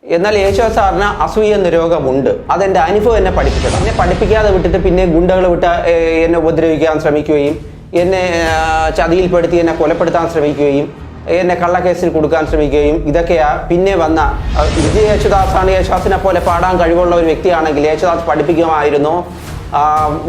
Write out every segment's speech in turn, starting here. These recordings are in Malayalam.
എന്നാൽ യേശുദാസ് സാറിന് അസൂയ എന്ന രോഗമുണ്ട്. അതെൻ്റെ അനുഭവം എന്നെ പഠിപ്പിച്ചത്. എന്നെ പഠിപ്പിക്കാതെ വിട്ടിട്ട് പിന്നെ ഗുണ്ടകൾ വിട്ട് എന്നെ ഉപദ്രവിക്കാൻ ശ്രമിക്കുകയും എന്നെ ചതിയിൽപ്പെടുത്തി എന്നെ കൊലപ്പെടുത്താൻ ശ്രമിക്കുകയും എന്നെ കള്ളക്കേസിൽ കൊടുക്കാൻ ശ്രമിക്കുകയും ഇതൊക്കെയാ പിന്നെ വന്ന വിജയ് യേശുദാസാണ്. യേശുദാസിനെ പോലെ പാടാൻ കഴിവുള്ള ഒരു വ്യക്തിയാണെങ്കിൽ യേശുദാസ് പഠിപ്പിക്കുമായിരുന്നോ,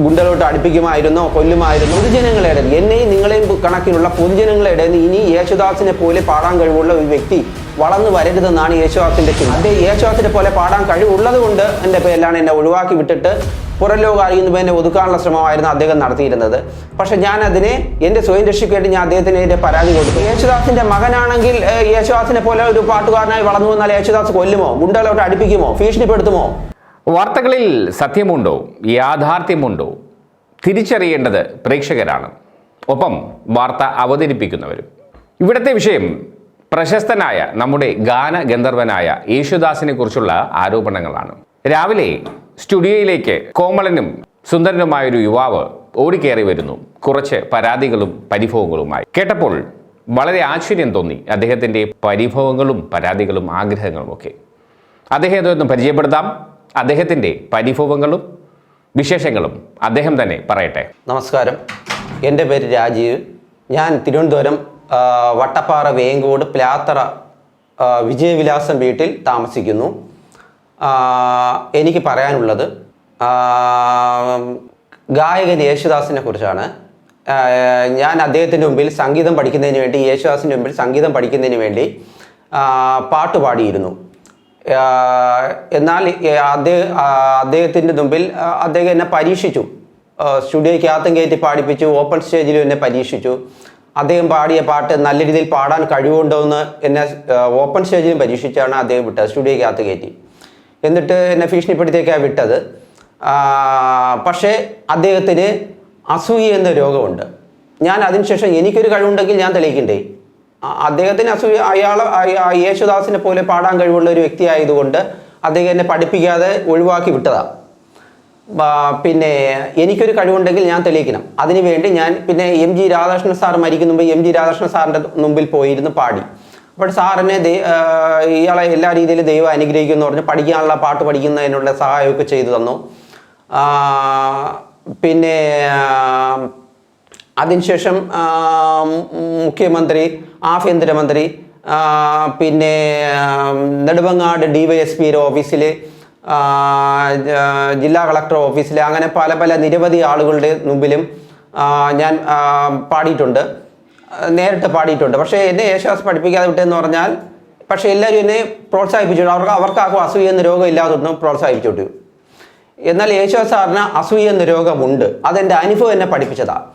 ഗുണ്ടകളോട്ട് അടുപ്പിക്കുമായിരുന്നോ, കൊല്ലുമായിരുന്നു? പൊതുജനങ്ങളുടെ എന്നെയും നിങ്ങളെയും കണക്കിനുള്ള പൊതുജനങ്ങളുടെ ഇനി യേശുദാസിനെ പോലെ പാടാൻ കഴിവുള്ള ഒരു വ്യക്തി വളർന്നു വരരുതെന്നാണ് യേശുദാസിന്റെ ചിന്ത. അതേ യേശുദാസിനെ പോലെ പാടാൻ കഴിവുള്ളത് കൊണ്ട് എൻ്റെ പേരിലാണ് എന്നെ ഒഴിവാക്കി വിട്ടിട്ട് പുറം ലോകം അറിയുമ്പോൾ എന്നെ ഒതുക്കാനുള്ള ശ്രമമായിരുന്നു അദ്ദേഹം നടത്തിയിരുന്നത്. പക്ഷെ ഞാൻ അതിനെ എൻ്റെ സ്വയം രക്ഷയ്ക്ക് വേണ്ടി ഞാൻ അദ്ദേഹത്തിന് പരാതി കൊടുത്തു. യേശുദാസിന്റെ മകനാണെങ്കിൽ യേശുദാസിനെ പോലെ ഒരു പാട്ടുകാരനായി വളർന്നു വന്നാൽ യേശുദാസ് കൊല്ലുമോ, ഗുണ്ടകളോട്ട് അടുപ്പിക്കുമോ, ഭീഷണിപ്പെടുത്തുമോ? വാർത്തകളിൽ സത്യമുണ്ടോ, യാഥാർത്ഥ്യമുണ്ടോ തിരിച്ചറിയേണ്ടത് പ്രേക്ഷകരാണ്, ഒപ്പം വാർത്ത അവതരിപ്പിക്കുന്നവരും. ഇവിടുത്തെ വിഷയം പ്രശസ്തനായ നമ്മുടെ ഗാനഗന്ധർവനായ യേശുദാസിനെ കുറിച്ചുള്ള ആരോപണങ്ങളാണ്. രാവിലെ സ്റ്റുഡിയോയിലേക്ക് കോമളനും സുന്ദരനുമായൊരു യുവാവ് ഓടിക്കേറി വരുന്നു, കുറച്ച് പരാതികളും പരിഭവങ്ങളുമായി. കേട്ടപ്പോൾ വളരെ ആശ്ചര്യം തോന്നി. അദ്ദേഹത്തിൻ്റെ പരിഭവങ്ങളും പരാതികളും ആഗ്രഹങ്ങളും ഒക്കെ അദ്ദേഹത്തെ ഒന്ന് പരിചയപ്പെടുത്താം. അദ്ദേഹത്തിൻ്റെ പരിഭവങ്ങളും വിശേഷങ്ങളും അദ്ദേഹം തന്നെ പറയട്ടെ. നമസ്കാരം, എൻ്റെ പേര് രാജീവ്. ഞാൻ തിരുവനന്തപുരം വട്ടപ്പാറ വേങ്കോട് പ്ലാത്തറ വിജയവിലാസം വീട്ടിൽ താമസിക്കുന്നു. എനിക്ക് പറയാനുള്ളത് ഗായകൻ യേശുദാസിനെ കുറിച്ചാണ്. ഞാൻ അദ്ദേഹത്തിൻ്റെ മുമ്പിൽ സംഗീതം പഠിക്കുന്നതിന് വേണ്ടി, യേശുദാസിൻ്റെ മുമ്പിൽ സംഗീതം പഠിക്കുന്നതിന് വേണ്ടി പാട്ട് പാടിയിരുന്നു. എന്നാൽ അദ്ദേഹത്തിൻ്റെ മുമ്പിൽ അദ്ദേഹം എന്നെ പരീക്ഷിച്ചു. സ്റ്റുഡിയോയ്ക്കകത്തും കയറ്റി പാടിപ്പിച്ചു, ഓപ്പൺ സ്റ്റേജിലും എന്നെ പരീക്ഷിച്ചു. അദ്ദേഹം പാടിയ പാട്ട് നല്ല രീതിയിൽ പാടാൻ കഴിവുണ്ടോ എന്ന് എന്നെ ഓപ്പൺ സ്റ്റേജിലും പരീക്ഷിച്ചാണ് അദ്ദേഹം വിട്ടത്, സ്റ്റുഡിയോയ്ക്കകത്ത് കയറ്റി. എന്നിട്ട് എന്നെ ഭീഷണിപ്പെടുത്തിയൊക്കെയാണ് വിട്ടത്. പക്ഷേ അദ്ദേഹത്തിന് അസൂയ എന്ന രോഗമുണ്ട്. ഞാൻ അതിനുശേഷം എനിക്കൊരു കഴിവുണ്ടെങ്കിൽ ഞാൻ തെളിയിക്കണ്ടേ? അദ്ദേഹത്തിന് അസൂയ, യേശുദാസിനെ പോലെ പാടാൻ കഴിവുള്ള ഒരു വ്യക്തി ആയതുകൊണ്ട് അദ്ദേഹം എന്നെ പഠിപ്പിക്കാതെ ഒഴിവാക്കി വിട്ടതാണ്. പിന്നെ എനിക്കൊരു കഴിവുണ്ടെങ്കിൽ ഞാൻ തെളിയിക്കണം. അതിനുവേണ്ടി ഞാൻ പിന്നെ MG രാധാകൃഷ്ണൻ സാർ മരിക്കുന്ന മുമ്പ് MG രാധാകൃഷ്ണൻ സാറിൻ്റെ മുമ്പിൽ പോയിരുന്നു പാടി. അപ്പോൾ സാറിനെ ഇയാളെ എല്ലാ രീതിയിലും ദൈവം അനുഗ്രഹിക്കുമെന്ന് പറഞ്ഞ് പഠിക്കാനുള്ള പാട്ട് പഠിക്കുന്നതിനുള്ള സഹായമൊക്കെ ചെയ്തു തന്നു. പിന്നെ അതിനുശേഷം മുഖ്യമന്ത്രി, ആഭ്യന്തരമന്ത്രി, പിന്നെ നെടുമങ്ങാട് DYSP ഓഫീസിൽ, ജില്ലാ കളക്ടർ ഓഫീസിൽ, അങ്ങനെ പല പല നിരവധി ആളുകളുടെ മുമ്പിലും ഞാൻ പാടിയിട്ടുണ്ട്, നേരിട്ട് പാടിയിട്ടുണ്ട്. പക്ഷേ എന്നെ യേശുദാസ് പഠിപ്പിക്കാതെ വിട്ടെന്ന് പറഞ്ഞാൽ, പക്ഷേ എല്ലാവരും എന്നെ പ്രോത്സാഹിപ്പിച്ചു. അവർക്കാർക്കും അസൂയ എന്ന രോഗം ഇല്ലാതൊന്നും പ്രോത്സാഹിപ്പിച്ചോട്ടു. എന്നാൽ യേശുദാസ് സാറിന് അസൂയ എന്ന രോഗമുണ്ട്. അതെൻ്റെ അനുഭവം എന്നെ പഠിപ്പിച്ചതാണ്.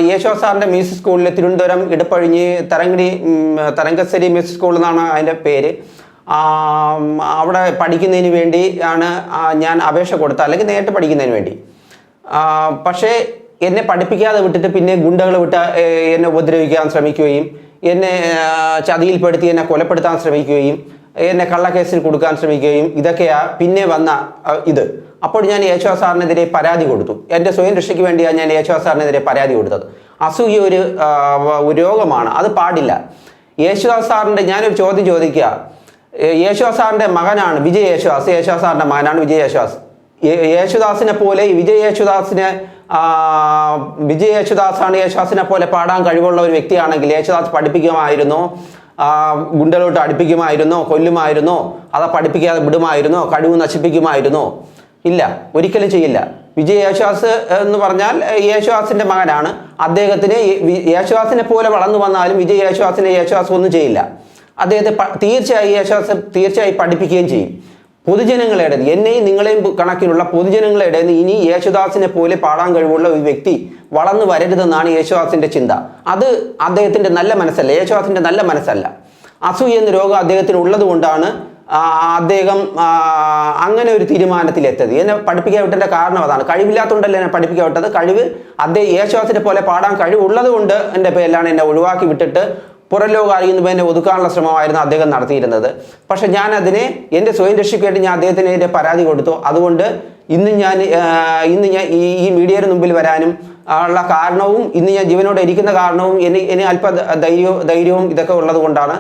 യേശുദാസ് സാറിൻ്റെ മ്യൂസിക് സ്കൂളിൽ തിരുവനന്തപുരം ഇടപ്പഴിഞ്ഞ് തരങ്കശ്ശേരി മ്യൂസിക് സ്കൂൾ എന്നാണ് അതിൻ്റെ പേര്. അവിടെ പഠിക്കുന്നതിന് വേണ്ടി ആണ് ഞാൻ അപേക്ഷ കൊടുത്തത്, അല്ലെങ്കിൽ നേരിട്ട് പഠിക്കുന്നതിന് വേണ്ടി. പക്ഷേ എന്നെ പഠിപ്പിക്കാതെ വിട്ടിട്ട് പിന്നെ ഗുണ്ടകൾ വിട്ട് എന്നെ ഉപദ്രവിക്കാൻ ശ്രമിക്കുകയും എന്നെ ചതിയിൽപ്പെടുത്തി എന്നെ കൊലപ്പെടുത്താൻ ശ്രമിക്കുകയും എന്നെ കള്ളക്കേസിൽ കൊടുക്കാൻ ശ്രമിക്കുകയും ഇതൊക്കെയാ പിന്നെ വന്ന ഇത്. അപ്പോൾ ഞാൻ യേശുദാസ് സാറിനെതിരെ പരാതി കൊടുത്തു. എൻ്റെ സ്വയം രക്ഷയ്ക്ക് വേണ്ടിയാണ് ഞാൻ യേശുദാസ് സാറിനെതിരെ പരാതി കൊടുത്തത്. അസൂയ ഒരു രോഗമാണ്, അത് പാടില്ല. യേശുദാസ് സാറിൻ്റെ ഞാനൊരു ചോദ്യം ചോദിക്കുക. യേശുദാസ് സാറിൻ്റെ മകനാണ് വിജയ് യേശുദാസ്, യേശുദാസ് സാറിൻ്റെ മകനാണ് വിജയ് യേശുദാസ്. യേശുദാസിനെ പോലെ വിജയ് യേശുദാസാണ് യേശുദാസിനെ പോലെ പാടാൻ കഴിവുള്ള ഒരു വ്യക്തിയാണെങ്കിൽ യേശുദാസ് പഠിപ്പിക്കുമായിരുന്നോ, ഗുണ്ടകളോട്ട് അടുപ്പിക്കുമായിരുന്നോ, കൊല്ലുമായിരുന്നോ, അത് പഠിപ്പിക്കാതെ വിടുമായിരുന്നോ, കഴിവ് നശിപ്പിക്കുമായിരുന്നോ? ഇല്ല, ഒരിക്കലും ചെയ്യില്ല. വിജയ് യേശുദാസ് എന്ന് പറഞ്ഞാൽ യേശുദാസിൻ്റെ മകനാണ്. അദ്ദേഹത്തിന് യേശുദാസിനെ പോലെ വളർന്നു വന്നാലും വിജയ് യേശുദാസ് ഒന്നും ചെയ്യില്ല. അദ്ദേഹത്തെ തീർച്ചയായും പഠിപ്പിക്കുകയും ചെയ്യും. പൊതുജനങ്ങളുടെ, എന്നെയും നിങ്ങളെയും കണക്കിലുള്ള പൊതുജനങ്ങളുടെ ഇനി യേശുദാസിനെ പോലെ പാടാൻ കഴിവുള്ള ഒരു വ്യക്തി വളർന്നു വരരുതെന്നാണ് യേശുദാസിൻ്റെ ചിന്ത. അത് അദ്ദേഹത്തിൻ്റെ നല്ല മനസ്സല്ല, യേശുദാസിൻ്റെ നല്ല മനസ്സല്ല. അസൂയ എന്ന രോഗം അദ്ദേഹത്തിന് ഉള്ളത് കൊണ്ടാണ് അദ്ദേഹം അങ്ങനെ ഒരു തീരുമാനത്തിലെത്തത്. എന്നെ പഠിപ്പിക്കാൻ വിട്ടതിൻ്റെ കാരണം അതാണ്. കഴിവില്ലാത്തതുകൊണ്ടല്ല എന്നെ പഠിപ്പിക്കാൻ വിട്ടത്. യേശുദാസിനെ പോലെ പാടാൻ കഴിവുള്ളത് കൊണ്ട് എൻ്റെ പേരിലാണ് എന്നെ ഒഴിവാക്കി വിട്ടിട്ട് പുറം ലോകം അറിയുമ്പോൾ എന്നെ ഒതുക്കാനുള്ള ശ്രമമായിരുന്നു അദ്ദേഹം നടത്തിയിരുന്നത്. പക്ഷെ ഞാൻ അതിനെ എൻ്റെ സ്വയം രക്ഷയ്ക്ക് വേണ്ടി ഞാൻ അദ്ദേഹത്തിന് പരാതി കൊടുത്തു. അതുകൊണ്ട് ഇന്ന് ഞാൻ ഈ മീഡിയയുടെ മുമ്പിൽ വരാനും ഉള്ള കാരണവും, ഇന്ന് ഞാൻ ജീവനോടെ ഇരിക്കുന്ന കാരണവും, എന്നെ അല്പ ധൈര്യവും ഇതൊക്കെ ഉള്ളത് കൊണ്ടാണ്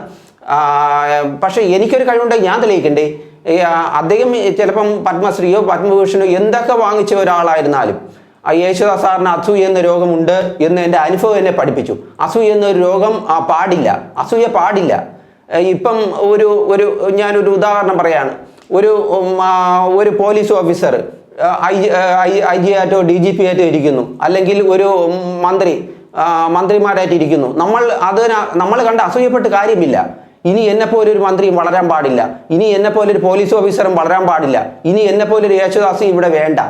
പക്ഷേ എനിക്കൊരു കഴിവുണ്ടെങ്കിൽ ഞാൻ തെളിയിക്കണ്ടേ? അദ്ദേഹം ചിലപ്പം പത്മശ്രീയോ പത്മഭൂഷണോ എന്തൊക്കെ വാങ്ങിച്ച ഒരാളായിരുന്നാലും യേശുദാസ് സാറിന് അസൂയ എന്ന രോഗമുണ്ട് എന്ന് എൻ്റെ അനുഭവം എന്നെ പഠിപ്പിച്ചു. അസൂയ എന്നൊരു രോഗം പാടില്ല, അസൂയ പാടില്ല. ഇപ്പം ഒരു ഞാനൊരു ഉദാഹരണം പറയാണ്. ഒരു പോലീസ് ഓഫീസർ IG ആയിട്ടോ DGP ആയിട്ടോ ഇരിക്കുന്നു, അല്ലെങ്കിൽ ഒരു മന്ത്രിമാരായിട്ട് ഇരിക്കുന്നു. നമ്മൾ കണ്ട് അസൂയപ്പെട്ട് കാര്യമില്ല. ഇനി എന്നെപ്പോലെ ഒരു മന്ത്രിയും വളരാൻ പാടില്ല, ഇനി എന്നെപ്പോലെ ഒരു പോലീസ് ഓഫീസറും വളരാൻ പാടില്ല, ഇനി എന്നെപ്പോലെ ഒരു യേശുദാസ് ഇവിടെ വേണ്ട.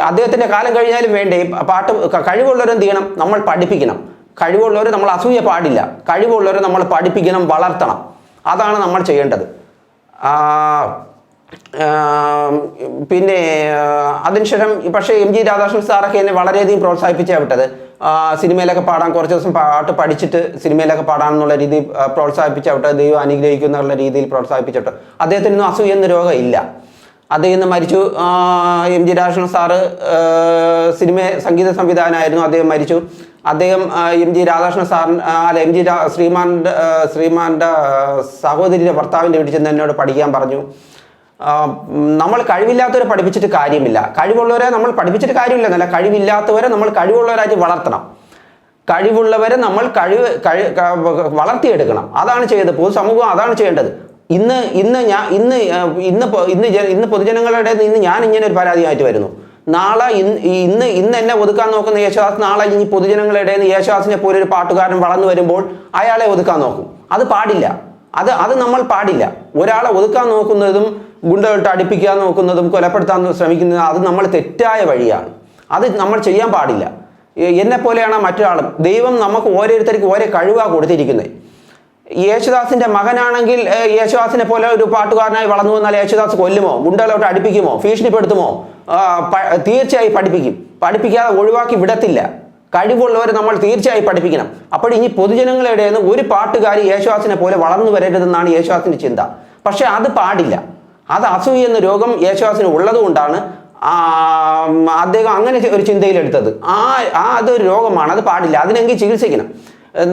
അദ്ദേഹത്തിൻ്റെ കാലം കഴിഞ്ഞാലും വേണ്ടേ? കഴിവുള്ളവരും എന്ത് ചെയ്യണം? നമ്മൾ പഠിപ്പിക്കണം. കഴിവുള്ളവരെ നമ്മൾ അസൂയ പാടില്ല, കഴിവുള്ളവരെ നമ്മൾ പഠിപ്പിക്കണം, വളർത്തണം. അതാണ് നമ്മൾ ചെയ്യേണ്ടത്. പിന്നെ അതിനുശേഷം പക്ഷേ MG രാധാകൃഷ്ണൻ സാറൊക്കെ എന്നെ വളരെയധികം പ്രോത്സാഹിപ്പിച്ചാണ് വിട്ടത്. സിനിമയിലൊക്കെ പാടാൻ, കുറച്ച് ദിവസം പാട്ട് പഠിച്ചിട്ട് സിനിമയിലൊക്കെ പാടാനെന്നുള്ള രീതിയിൽ പ്രോത്സാഹിപ്പിച്ചാണ് വിട്ടത്. ദൈവം അനുഗ്രഹിക്കുന്നുള്ള രീതിയിൽ പ്രോത്സാഹിപ്പിച്ചിട്ട് അദ്ദേഹത്തിനൊന്നും അസൂയ എന്ന രോഗം ഇല്ല. അദ്ദേഹം ഇന്ന് മരിച്ചു. MG രാധാകൃഷ്ണൻ സാറ് സംഗീത സംവിധാനമായിരുന്നു. അദ്ദേഹം മരിച്ചു. അദ്ദേഹം MG രാധാകൃഷ്ണൻ സാറിന് ശ്രീമാൻ്റെ സഹോദരിയുടെ ഭർത്താവിൻ്റെ വീട്ടിൽ ചെന്ന് എന്നോട് പഠിക്കാൻ പറഞ്ഞു. നമ്മൾ കഴിവില്ലാത്തവരെ പഠിപ്പിച്ചിട്ട് കാര്യമില്ല, കഴിവുള്ളവരെ നമ്മൾ പഠിപ്പിച്ചിട്ട് കാര്യമില്ല എന്നല്ല, കഴിവില്ലാത്തവരെ നമ്മൾ കഴിവുള്ളവരായിട്ട് വളർത്തണം. കഴിവുള്ളവരെ നമ്മൾ വളർത്തിയെടുക്കണം. അതാണ് ചെയ്തത്. പൊതുസമൂഹം അതാണ് ചെയ്യേണ്ടത്. ഇന്ന് പൊതുജനങ്ങളുടെ ഇന്ന് ഞാൻ ഇങ്ങനെ ഒരു പരാതിയായിട്ട് വരുന്നു. നാളെ ഇന്ന് എന്നെ ഒതുക്കാൻ നോക്കുന്ന യേശുദാസ് നാളെ ഇനി പൊതുജനങ്ങളുടെ യേശുദാസിനെ പോലെ ഒരു പാട്ടുകാരൻ വളർന്നു വരുമ്പോൾ അയാളെ ഒതുക്കാൻ നോക്കും. അത് പാടില്ല. അത് നമ്മൾ പാടില്ല. ഒരാളെ ഒതുക്കാൻ നോക്കുന്നതും ഗുണ്ടകളിട്ട് അടിപ്പിക്കാൻ നോക്കുന്നതും കൊലപ്പെടുത്താൻ ശ്രമിക്കുന്നതും അത് നമ്മൾ തെറ്റായ വഴിയാണ്. അത് നമ്മൾ ചെയ്യാൻ പാടില്ല. എന്നെപ്പോലെയാണ് മറ്റൊരാളും. ദൈവം നമുക്ക് ഓരോരുത്തർക്കും ഓരോ കഴിവാണ് കൊടുത്തിരിക്കുന്നത്. യേശുദാസിൻ്റെ മകനാണെങ്കിൽ യേശുദാസിനെ പോലെ ഒരു പാട്ടുകാരനായി വളർന്നു വന്നാൽ യേശുദാസ് കൊല്ലുമോ, ഗുണ്ടകളോട്ട് അടുപ്പിക്കുമോ, ഭീഷണിപ്പെടുത്തുമോ? തീർച്ചയായും പഠിപ്പിക്കും. പഠിപ്പിക്കാതെ ഒഴിവാക്കി വിടത്തില്ല. കഴിവുള്ളവരെ നമ്മൾ തീർച്ചയായും പഠിപ്പിക്കണം. അപ്പോൾ ഇനി പൊതുജനങ്ങളുടെ ഒരു പാട്ടുകാരി യേശുദാസിനെ പോലെ വളർന്നു വരരുതെന്നാണ് യേശുദാസിൻ്റെ ചിന്ത. പക്ഷെ അത് പാടില്ല. അത് അസൂയ എന്ന രോഗം യേശുദാസിന് ഉള്ളതുകൊണ്ടാണ് അദ്ദേഹം അങ്ങനെ ഒരു ചിന്തയിലെടുത്തത്. അതൊരു രോഗമാണ്, അത് പാടില്ല. അതിനെങ്കിൽ ചികിത്സിക്കണം.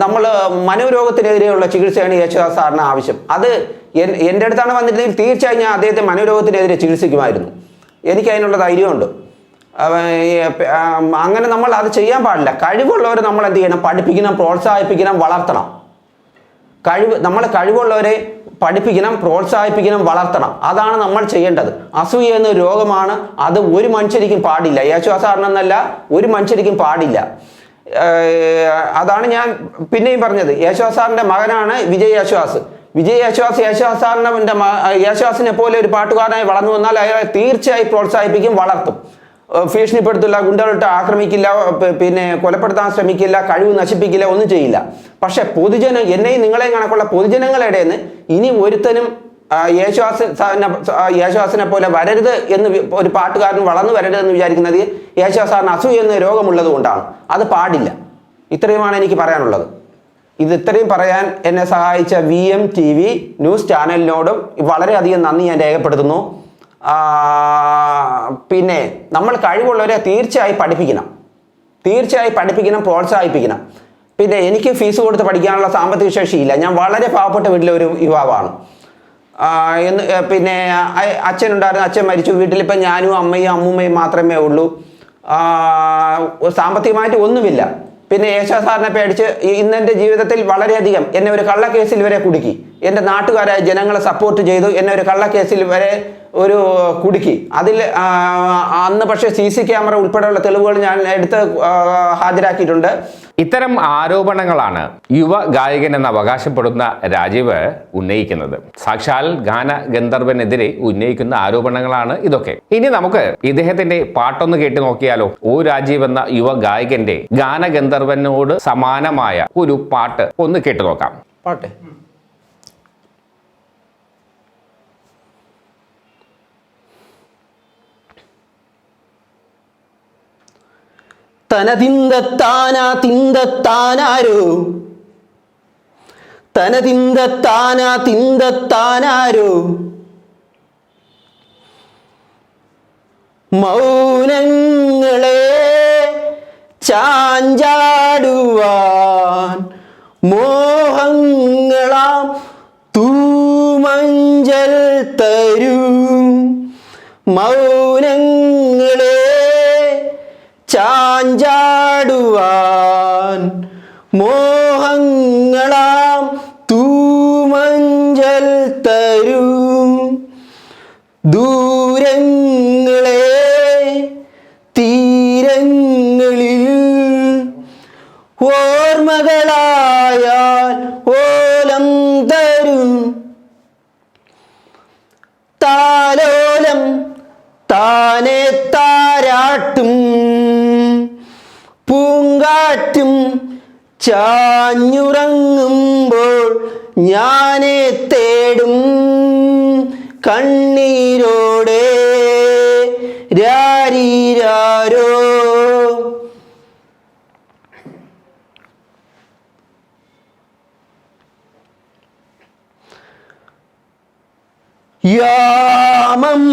നമ്മൾ മനോരോഗത്തിനെതിരെയുള്ള ചികിത്സയാണ് യേശുദാസ് സാറിന് ആവശ്യം. അത് എൻ്റെ അടുത്താണ് വന്നിട്ടുണ്ടെങ്കിൽ തീർച്ചയായും ഞാൻ അദ്ദേഹത്തെ മനോരോഗത്തിനെതിരെ ചികിത്സിക്കുമായിരുന്നു. എനിക്ക് അതിനുള്ള ധൈര്യമുണ്ട്. അങ്ങനെ നമ്മൾ അത് ചെയ്യാൻ പാടില്ല. കഴിവുള്ളവരെ നമ്മൾ എന്ത് ചെയ്യണം? പഠിപ്പിക്കണം, പ്രോത്സാഹിപ്പിക്കണം, വളർത്തണം. നമ്മളെ കഴിവുള്ളവരെ പഠിപ്പിക്കണം, പ്രോത്സാഹിപ്പിക്കണം, വളർത്തണം. അതാണ് നമ്മൾ ചെയ്യേണ്ടത്. അസൂയ എന്ന രോഗമാണ്. അത് ഒരു മനുഷ്യരിക്കും പാടില്ല. യേശുദാസ് സാറിനെന്നല്ല, ഒരു മനുഷ്യരിക്കും പാടില്ല. അതാണ് ഞാൻ പിന്നെയും പറഞ്ഞത്. യേശുദാസ് സാറിൻ്റെ മകനാണ് വിജയ് യേശുദാസ്. യേശുദാസിനെ പോലെ ഒരു പാട്ടുകാരനായി വളർന്നു വന്നാൽ അയാളെ തീർച്ചയായും പ്രോത്സാഹിപ്പിക്കും, വളർത്തും. ഭീഷണിപ്പെടുത്തില്ല, ഗുണ്ടകളിട്ട് ആക്രമിക്കില്ല, പിന്നെ കൊലപ്പെടുത്താൻ ശ്രമിക്കില്ല, കഴിവ് നശിപ്പിക്കില്ല, ഒന്നും ചെയ്യില്ല. പക്ഷെ എന്നെയും നിങ്ങളെയും കണക്കുള്ള പൊതുജനങ്ങളുടെ നിന്ന് ഇനി ഒരുത്തനും യേശുദാസിനെ പോലെ വരരുത് എന്ന് ഒരു പാട്ടുകാരൻ വളർന്നു വരരുത് എന്ന് വിചാരിക്കുന്നത് യേശുദാസ് സാറിന് അസൂയ എന്ന രോഗമുള്ളത് കൊണ്ടാണ്. അത് പാടില്ല. ഇത്രയുമാണ് എനിക്ക് പറയാനുള്ളത്. ഇത്രയും പറയാൻ എന്നെ സഹായിച്ച VMTV ന്യൂസ് ചാനലിനോടും വളരെയധികം നന്ദി ഞാൻ രേഖപ്പെടുത്തുന്നു. പിന്നെ നമ്മൾ കഴിവുള്ളവരെ തീർച്ചയായും പഠിപ്പിക്കണം, പ്രോത്സാഹിപ്പിക്കണം. പിന്നെ എനിക്ക് ഫീസ് കൊടുത്ത് പഠിക്കാനുള്ള സാമ്പത്തിക ശേഷിയില്ല. ഞാൻ വളരെ പാവപ്പെട്ട വീട്ടിലെ ഒരു യുവാവാണ്. പിന്നെ അച്ഛനുണ്ടായിരുന്നു, അച്ഛൻ മരിച്ചു. വീട്ടിലിപ്പം ഞാനും അമ്മയും അമ്മൂമ്മയും മാത്രമേ ഉള്ളൂ. സാമ്പത്തികമായിട്ട് ഒന്നുമില്ല. പിന്നെ യേശുദാസ് സാറിനെ പേടിച്ച് ഇന്നെൻ്റെ ജീവിതത്തിൽ വളരെയധികം എന്നെ ഒരു കള്ളക്കേസിൽ വരെ കുടുക്കി. എൻ്റെ നാട്ടുകാരായ ജനങ്ങളെ സപ്പോർട്ട് ചെയ്തു എന്നെ ഒരു കള്ളക്കേസിൽ വരെ കുടുക്കി. അതിൽ അന്ന് പക്ഷേ CC ക്യാമറ ഉൾപ്പെടെയുള്ള തെളിവുകൾ ഞാൻ എടുത്ത് ഹാജരാക്കിയിട്ടുണ്ട്. ഇത്തരം ആരോപണങ്ങളാണ് യുവ ഗായകൻ എന്ന് അവകാശപ്പെടുന്ന രാജീവ് ഉന്നയിക്കുന്നത്. സാക്ഷാൽ ഗാന ഗന്ധർവനെതിരെ ഉന്നയിക്കുന്ന ആരോപണങ്ങളാണ് ഇതൊക്കെ. ഇനി നമുക്ക് ഇദ്ദേഹത്തിന്റെ പാട്ടൊന്ന് കേട്ട് നോക്കിയാലോ. O രാജീവ് എന്ന യുവ ഗായകന്റെ ഗാനഗന്ധർവനോട് സമാനമായ ഒരു പാട്ട് ഒന്ന് കേട്ടു നോക്കാം. പാട്ടെ. തനതിന്തത്താനാ തിന്തത്താനാരോ, തനതിന്തത്താനാ തിന്തത്താനാരോ, മൗനങ്ങളെ ചാഞ്ചാടുവാൻ മോഹങ്ങളാം തരൂ മൗനങ്ങളെ ചാഞ്ചാടുവാൻ മോഹങ്ങളാം തൂമഞ്ചൽ തരൂ ദൂരങ്ങളെ തീരങ്ങളിൽ ഓർമ്മകളായാൽ ഓലം തരും താലോലം താനെ താരാട്ടും പൂങ്കാറ്റും ചാഞ്ഞുറങ്ങുമ്പോൾ ഞാനെ തേടും കണ്ണീരോടെ രാരീരാരോ. യാമം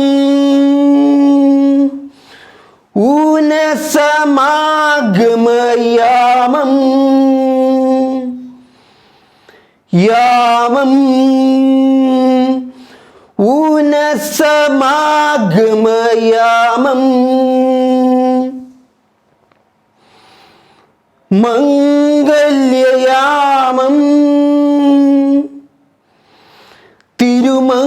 ഊനസമാഗമയാമം യാമം ഊനസമാഗമയാമം മംഗല്യയാമം തിരുമംഗല്യയാമം.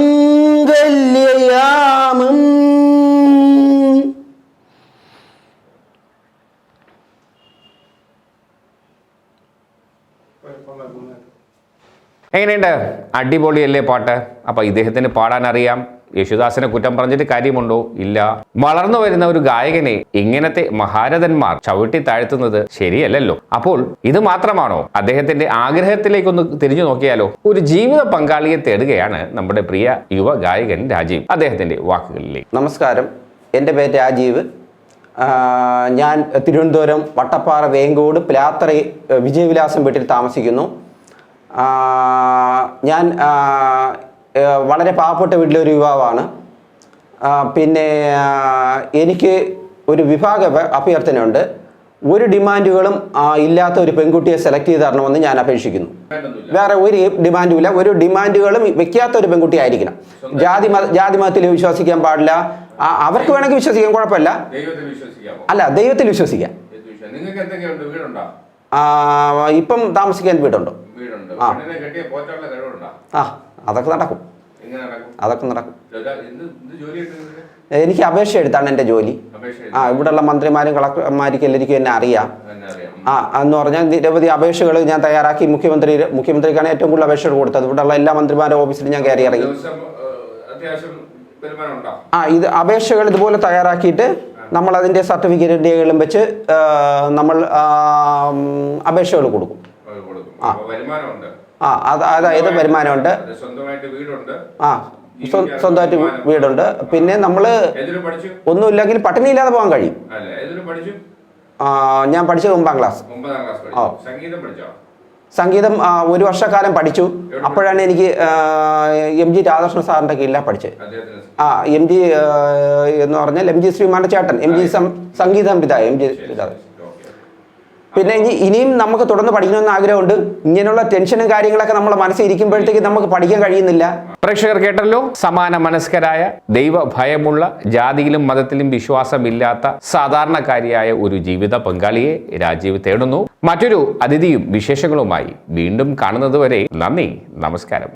എങ്ങനെയുണ്ട്? അടിപൊളിയല്ലേ പാട്ട്? അപ്പൊ ഇദ്ദേഹത്തിന് പാടാൻ അറിയാം. യേശുദാസിനെ കുറ്റം പറഞ്ഞിട്ട് കാര്യമുണ്ടോ? ഇല്ല. വളർന്നു വരുന്ന ഒരു ഗായകനെ ഇങ്ങനത്തെ മഹാരഥന്മാർ ചവിട്ടി താഴ്ത്തുന്നത് ശരിയല്ലല്ലോ. അപ്പോൾ ഇത് മാത്രമാണോ? അദ്ദേഹത്തിന്റെ ആഗ്രഹത്തിലേക്കൊന്ന് തിരിഞ്ഞു നോക്കിയാലോ? ഒരു ജീവിത പങ്കാളിയെ തേടുകയാണ് നമ്മുടെ പ്രിയ യുവ ഗായകൻ രാജീവ്. അദ്ദേഹത്തിന്റെ വാക്കുകളിലേക്ക്. നമസ്കാരം, എൻ്റെ പേര് രാജീവ്. ഞാൻ തിരുവനന്തപുരം വട്ടപ്പാറ വേങ്കോട് പ്ലാത്തറ വിജയവിലാസം വീട്ടിൽ താമസിക്കുന്നു. ഞാൻ വളരെ പാവപ്പെട്ട വീട്ടിലൊരു യുവാവാണ്. പിന്നെ എനിക്ക് ഒരു വിഭാഗ അഭ്യർത്ഥനയുണ്ട്. ഒരു ഡിമാൻഡുകളും ഇല്ലാത്ത ഒരു പെൺകുട്ടിയെ സെലക്ട് ചെയ്ത് തരണമെന്ന് ഞാൻ അപേക്ഷിക്കുന്നു. വേറെ ഒരു ഡിമാൻഡും ഇല്ല. ഒരു ഡിമാൻഡുകളും വെക്കാത്ത ഒരു പെൺകുട്ടി ആയിരിക്കണം. ജാതി മതത്തിൽ വിശ്വസിക്കാൻ പാടില്ല. അവർക്ക് വേണമെങ്കിൽ വിശ്വസിക്കാൻ, കുഴപ്പമില്ല. അല്ല, ദൈവത്തിൽ വിശ്വസിക്കാം. ഇപ്പം താമസിക്കാൻ വീടുണ്ടോ? അതൊക്കെ നടക്കും. എനിക്ക് അപേക്ഷ എടുത്താണ് എൻ്റെ ജോലി. ഇവിടെയുള്ള മന്ത്രിമാരും കളക്ടർമാർക്കും എല്ലാവർക്കും എന്നെ അറിയാം. എന്ന് പറഞ്ഞാൽ നിരവധി അപേക്ഷകൾ ഞാൻ തയ്യാറാക്കി മുഖ്യമന്ത്രിക്കാണ് ഏറ്റവും കൂടുതൽ അപേക്ഷകൾ കൊടുത്തത്. ഇവിടെയുള്ള എല്ലാ മന്ത്രിമാരുടെ ഓഫീസിലും ഞാൻ കയറി ഇറങ്ങി. ഇത് അപേക്ഷകൾ ഇതുപോലെ തയ്യാറാക്കിയിട്ട് നമ്മൾ അതിൻ്റെ സർട്ടിഫിക്കറ്റുകളും വെച്ച് നമ്മൾ അപേക്ഷകൾ കൊടുക്കും. അതായത് വരുമാനമുണ്ട്, സ്വന്തമായിട്ട് വീടുണ്ട്. പിന്നെ നമ്മൾ ഒന്നുമില്ലെങ്കിൽ പട്ടിണിയില്ലാതെ പോകാൻ കഴിയും. ഞാൻ പഠിച്ചത് 9ാം ക്ലാസ്. സംഗീതം 1 വർഷക്കാലം പഠിച്ചു. അപ്പോഴാണ് എനിക്ക് MG രാധാകൃഷ്ണ സാറിൻ്റെ കീഴിലാണ് പഠിച്ചത്. MG എന്ന് പറഞ്ഞാൽ MG ശ്രീമാന്റെ ചേട്ടൻ, MG സംഗീത സംവിധായകൻ MG. പിന്നെ ഇനിയും നമുക്ക് തുടർന്ന് പഠിക്കണമെന്ന് ആഗ്രഹമുണ്ട്. ഇങ്ങനെയുള്ള ടെൻഷനും കാര്യങ്ങളൊക്കെ നമ്മളെ മനസ്സിൽ ഇരിക്കുമ്പോഴത്തേക്ക് നമുക്ക് പഠിക്കാൻ കഴിയുന്നില്ല. പ്രേക്ഷകർ കേട്ടല്ലോ, സമാന മനസ്കരായ, ദൈവ ഭയമുള്ള, ജാതിയിലും മതത്തിലും വിശ്വാസമില്ലാത്ത സാധാരണക്കാരിയായ ഒരു ജീവിത പങ്കാളിയെ രാജീവ് തേടുന്നു. മറ്റൊരു അതിഥിയും വിശേഷങ്ങളുമായി വീണ്ടും കാണുന്നതുവരെ നന്ദി, നമസ്കാരം.